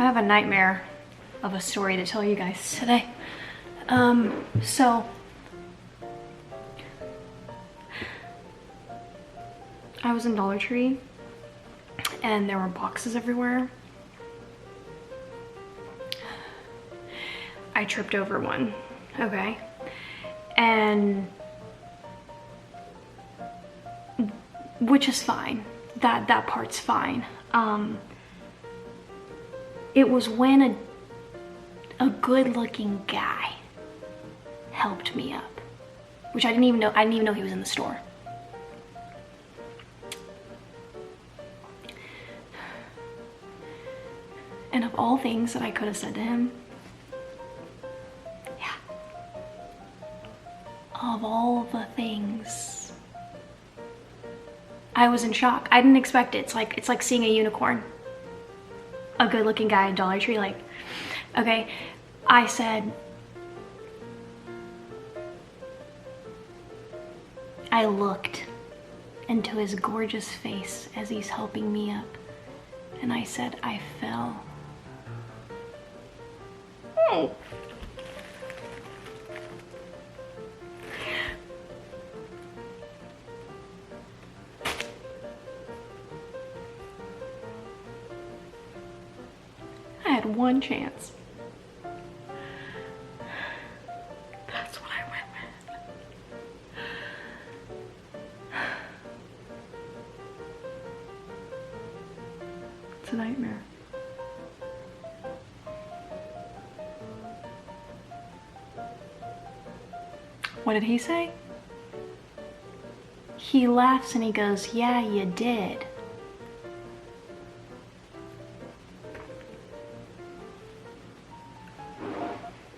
I have a nightmare of a story to tell you guys today. So I was in Dollar Tree and there were boxes everywhere. I tripped over one, okay? And which is fine. That part's fine. It was when a good-looking guy helped me up, which I didn't even know he was in the store. And of all things that I could have said to him, yeah, of all the things, I was in shock. I didn't expect it. It's like seeing a unicorn. A good-looking guy at Dollar Tree, like, okay. I said, I looked into his gorgeous face as he's helping me up, and I said, I fell. Oh. I had one chance. That's what I went with. It's a nightmare. What did he say? He laughs and he goes, yeah, you did.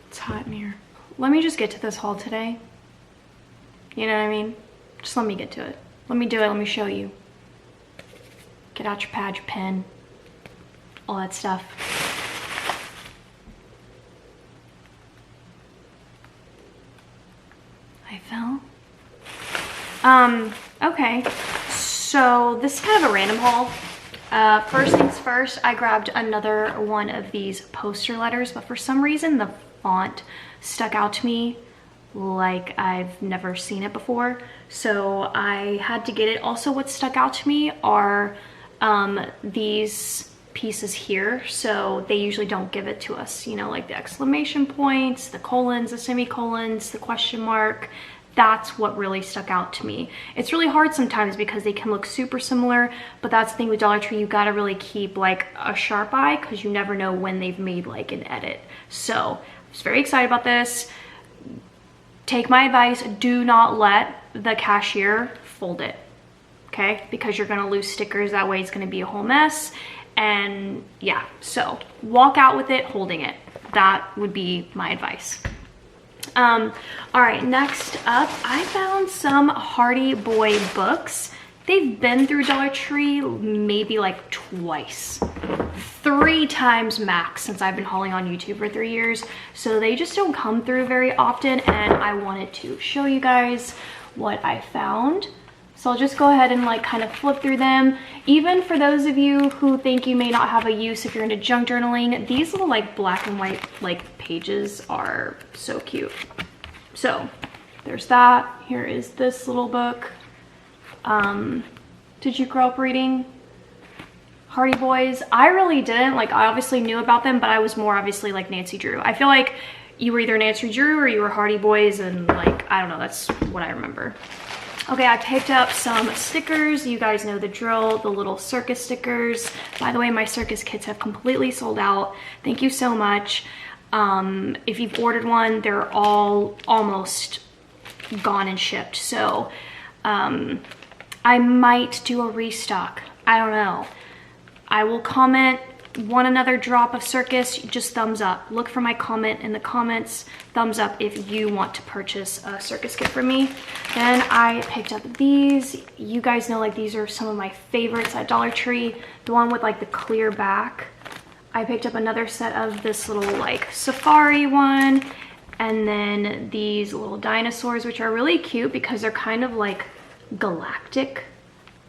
It's hot in here. Let me just get to this haul today. You know what I mean? Just let me get to it. Let me do it. Let me show you. Get out your pad, your pen, all that stuff. I fell. Okay. So this is kind of a random haul. First things first, I grabbed another one of these poster letters, but for some reason the font stuck out to me like I've never seen it before, so I had to get it. Also, what stuck out to me are these pieces here, so they usually don't give it to us, you know, like the exclamation points, the colons, the semicolons, the question mark. That's what really stuck out to me. It's really hard sometimes because they can look super similar, but that's the thing with Dollar Tree, you gotta really keep like a sharp eye because you never know when they've made like an edit. So I was very excited about this. Take my advice, do not let the cashier fold it, okay? Because you're gonna lose stickers, that way it's gonna be a whole mess. And yeah, so walk out with it holding it. That would be my advice. All right, next up, I found some Hardy Boy books. They've been through Dollar Tree maybe like twice, 3 times max since I've been hauling on YouTube for 3 years. So they just don't come through very often, and I wanted to show you guys what I found. So I'll just go ahead and like kind of flip through them. Even for those of you who think you may not have a use if you're into junk journaling, these little like black and white like pages are so cute. So there's that. Here is this little book. Did you grow up reading Hardy Boys? I really didn't. Like, I obviously knew about them, but I was more obviously like Nancy Drew. I feel like you were either Nancy Drew or you were Hardy Boys, and like, I don't know, that's what I remember. Okay, I picked up some stickers. You guys know the drill, the little circus stickers. By the way, my circus kits have completely sold out. Thank you so much. If you've ordered one, they're all almost gone and shipped. So I might do a restock. I don't know. I will comment. Want another drop of circus? Just thumbs up. Look for my comment in the comments. Thumbs up if you want to purchase a circus kit from me. Then I picked up these. You guys know like these are some of my favorites at Dollar Tree. The one with like the clear back. I picked up another set of this little like safari one. And then these little dinosaurs, which are really cute because they're kind of like galactic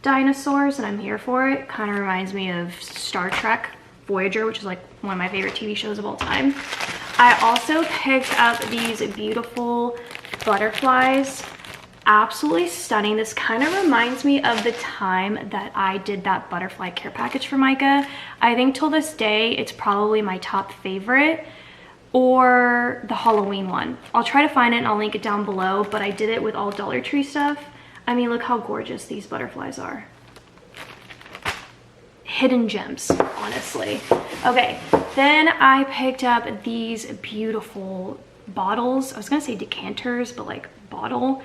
dinosaurs, and I'm here for it. Kind of reminds me of Star Trek Voyager, which is like one of my favorite TV shows of all time. I also picked up these beautiful butterflies. Absolutely stunning. This kind of reminds me of the time that I did that butterfly care package for Micah. I think till this day, it's probably my top favorite, or the Halloween one. I'll try to find it and I'll link it down below, but I did it with all Dollar Tree stuff. I mean, look how gorgeous these butterflies are. Hidden gems, honestly. Okay, then I picked up these beautiful bottles. I was gonna say decanters, but like bottle.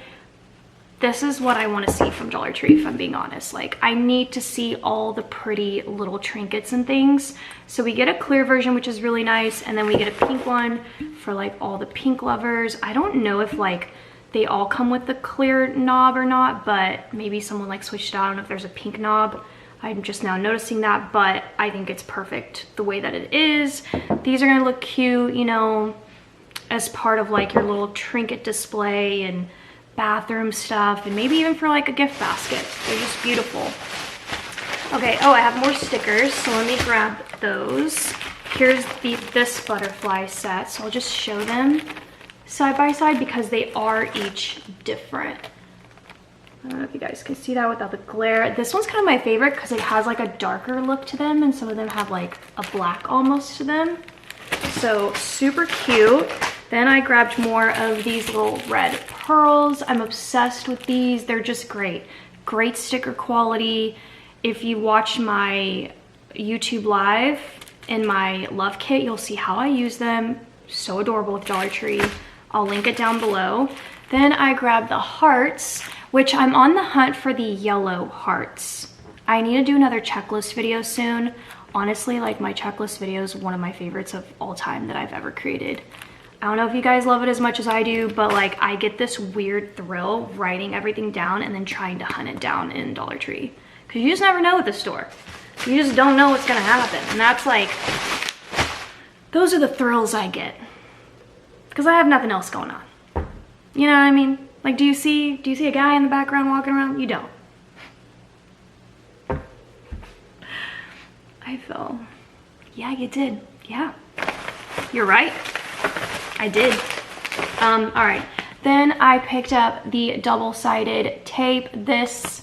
This is what I want to see from Dollar Tree, if I'm being honest. Like, I need to see all the pretty little trinkets and things. So we get a clear version, which is really nice, and then we get a pink one for like all the pink lovers. I don't know if like they all come with the clear knob or not, but maybe someone like switched it out. I don't know if there's a pink knob. I'm just now noticing that, but I think it's perfect the way that it is. These are gonna look cute, you know, as part of like your little trinket display and bathroom stuff, and maybe even for like a gift basket. They're just beautiful. Okay, oh, I have more stickers, so let me grab those. Here's this butterfly set, so I'll just show them side by side because they are each different. I don't know if you guys can see that without the glare. This one's kind of my favorite because it has like a darker look to them, and some of them have like a black almost to them. So super cute. Then I grabbed more of these little red pearls. I'm obsessed with these. They're just great. Great sticker quality. If you watch my YouTube live in my love kit, you'll see how I use them. So adorable with Dollar Tree. I'll link it down below. Then I grabbed the hearts, which I'm on the hunt for the yellow hearts. I need to do another checklist video soon. Honestly, like, my checklist video is one of my favorites of all time that I've ever created. I don't know if you guys love it as much as I do, but like, I get this weird thrill writing everything down and then trying to hunt it down in Dollar Tree. Because you just never know at the store. You just don't know what's gonna happen. And that's like, those are the thrills I get. Because I have nothing else going on. You know what I mean? Like, do you see a guy in the background walking around? You don't. I fell. Yeah, you did. Yeah. You're right. I did. All right. Then I picked up the double-sided tape. This,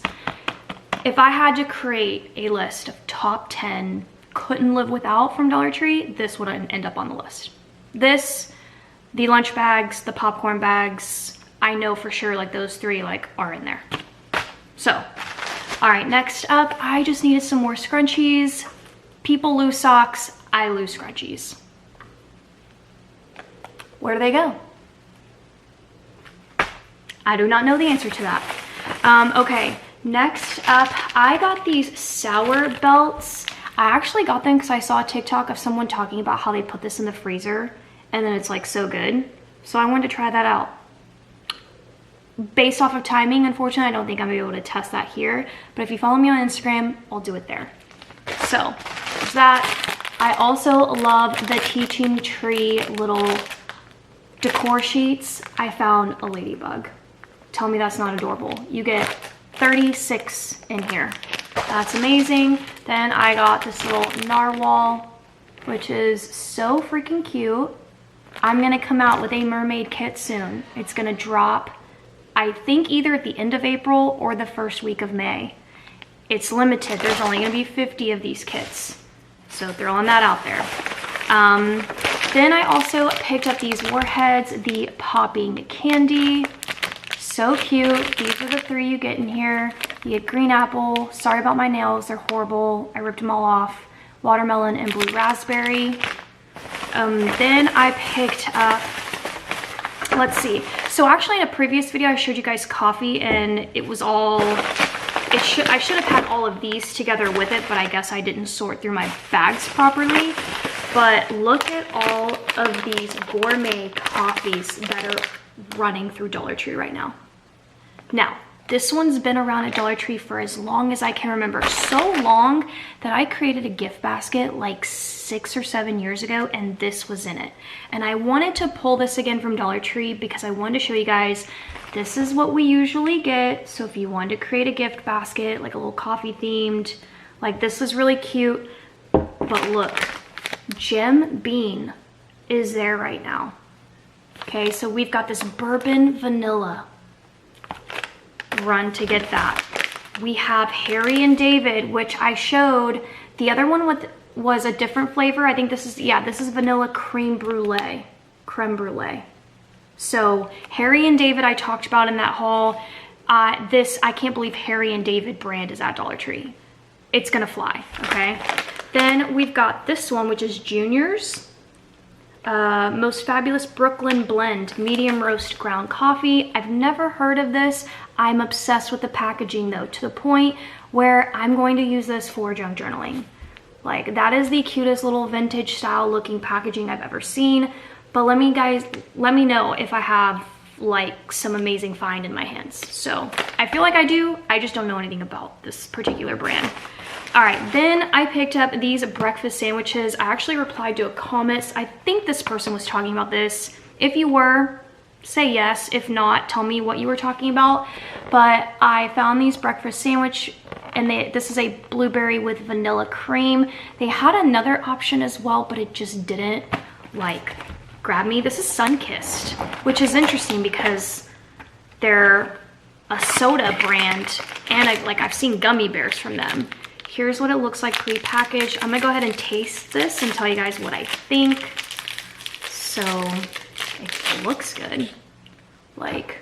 if I had to create a list of top 10 couldn't live without from Dollar Tree, this would end up on the list. This, the lunch bags, the popcorn bags, I know for sure like those three like are in there. So, all right, next up, I just needed some more scrunchies. People lose socks, I lose scrunchies. Where do they go? I do not know the answer to that. Okay, next up, I got these sour belts. I actually got them because I saw a TikTok of someone talking about how they put this in the freezer and then it's like so good. So I wanted to try that out. Based off of timing, unfortunately, I don't think I'm gonna be able to test that here, but if you follow me on Instagram, I'll do it there. So, there's that. I also love the teaching tree little decor sheets. I found a ladybug. Tell me that's not adorable. You get 36 in here. That's amazing. Then I got this little narwhal, which is so freaking cute. I'm gonna come out with a mermaid kit soon. It's gonna drop, I think, either at the end of April or the first week of May. It's limited. There's only gonna be 50 of these kits. So throwing that out there. Then I also picked up these warheads, the popping candy. So cute. These are the 3 you get in here. You get green apple. Sorry about my nails, they're horrible. I ripped them all off. Watermelon and blue raspberry. Then I picked up, let's see. So actually in a previous video, I showed you guys coffee and it was all, I should have had all of these together with it, but I guess I didn't sort through my bags properly. But look at all of these gourmet coffees that are running through Dollar Tree right now. Now, this one's been around at Dollar Tree for as long as I can remember. So long that I created a gift basket like 6 or 7 years ago and this was in it. And I wanted to pull this again from Dollar Tree because I wanted to show you guys this is what we usually get. So if you wanted to create a gift basket, like a little coffee themed, like this is really cute. But look, Jim Beam is there right now. Okay, so we've got this bourbon vanilla. Run to get that. We have Harry and David, which I showed. The other one was a different flavor. I think this is, yeah, this is vanilla creme brulee. So Harry and David I talked about in that haul. This, I can't believe Harry and David brand is at Dollar Tree. It's gonna fly, okay? Then we've got this one, which is Junior's. Most Fabulous Brooklyn Blend, medium roast ground coffee. I've never heard of this. I'm obsessed with the packaging though, to the point where I'm going to use this for junk journaling. Like, that is the cutest little vintage style looking packaging I've ever seen. But let me know if I have like some amazing find in my hands. So I feel like I do, I just don't know anything about this particular brand. All right, then I picked up these breakfast sandwiches. I actually replied to a comment. I think this person was talking about this. If you were, say yes. If not, tell me what you were talking about. But I found these breakfast sandwich, and this is a blueberry with vanilla cream. They had another option as well, but it just didn't like grab me. This is Sunkissed, which is interesting because they're a soda brand, and I've seen gummy bears from them. Here's what it looks like pre-packaged. I'm gonna go ahead and taste this and tell you guys what I think. So it looks good, like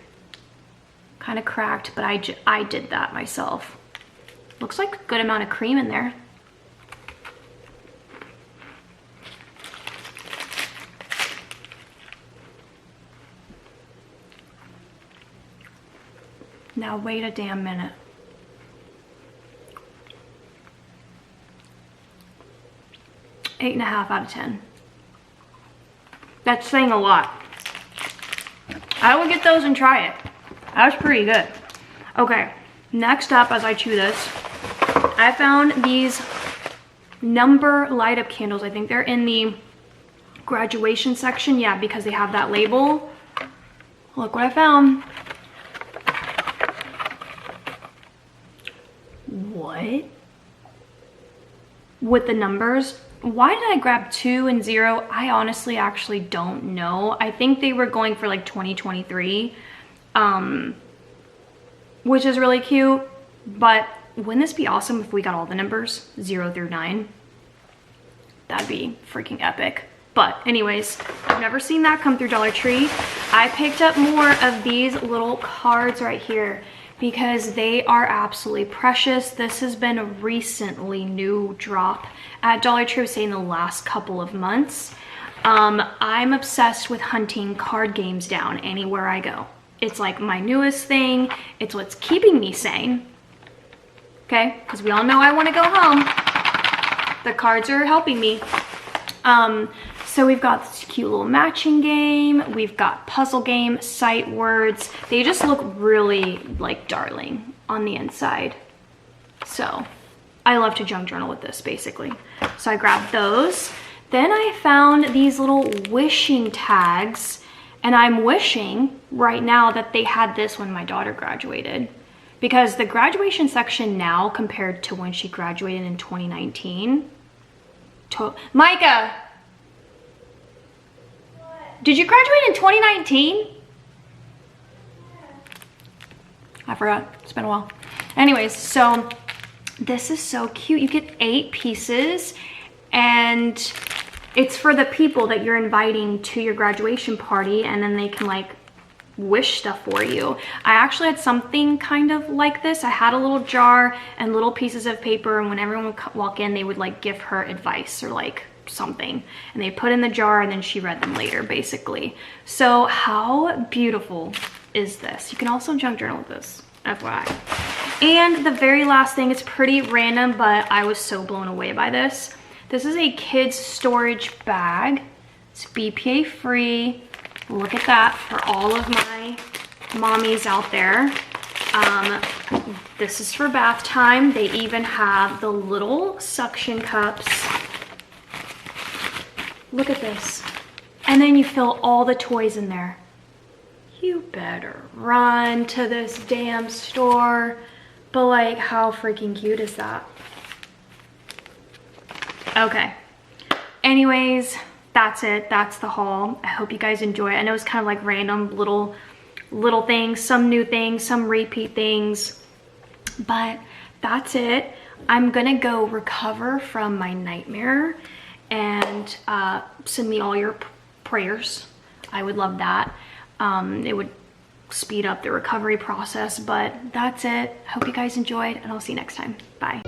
kind of cracked, but I did that myself. Looks like a good amount of cream in there. Now wait a damn minute. Eight and a half out of 10. That's saying a lot. I would get those and try it. That was pretty good. Okay, next up, as I chew this, I found these number light up candles. I think they're in the graduation section. Yeah, because they have that label. Look what I found. What? With the numbers. Why did I grab 2 and 0? I honestly actually don't know. I think they were going for like 2023, which is really cute. But wouldn't this be awesome if we got all the numbers 0 through 9? That'd be freaking epic. But anyways, I've never seen that come through Dollar Tree. I picked up more of these little cards right here because they are absolutely precious. This has been a recently new drop at Dollar Tree, say in the last couple of months. I'm obsessed with hunting card games down anywhere I go. It's like my newest thing. It's what's keeping me sane. Okay, because we all know I want to go home. The cards are helping me. So we've got this cute little matching game. We've got puzzle game, sight words. They just look really like darling on the inside. So I love to junk journal with this basically. So I grabbed those. Then I found these little wishing tags, and I'm wishing right now that they had this when my daughter graduated, because the graduation section now compared to when she graduated in 2019. Micah! Did you graduate in 2019? I forgot, it's been a while. Anyways, so this is so cute. You get 8 pieces, and it's for the people that you're inviting to your graduation party, and then they can like wish stuff for you. I actually had something kind of like this. I had a little jar and little pieces of paper, and when everyone would walk in, they would like give her advice or like something, and they put in the jar and then she read them later basically. So how beautiful is this? You can also junk journal with this, FYI. And the very last thing is pretty random, but I was so blown away by this. This is a kids storage bag. It's BPA free. Look at that for all of my mommies out there. This is for bath time. They even have the little suction cups. Look at this. And then you fill all the toys in there. You better run to this damn store. But like, how freaking cute is that? Okay. Anyways, that's it. That's the haul. I hope you guys enjoy it. I know it's kind of like random little things, some new things, some repeat things, but that's it. I'm gonna go recover from my nightmare, and send me all your prayers. I would love that. It would speed up the recovery process, but that's it. Hope you guys enjoyed, and I'll see you next time. Bye.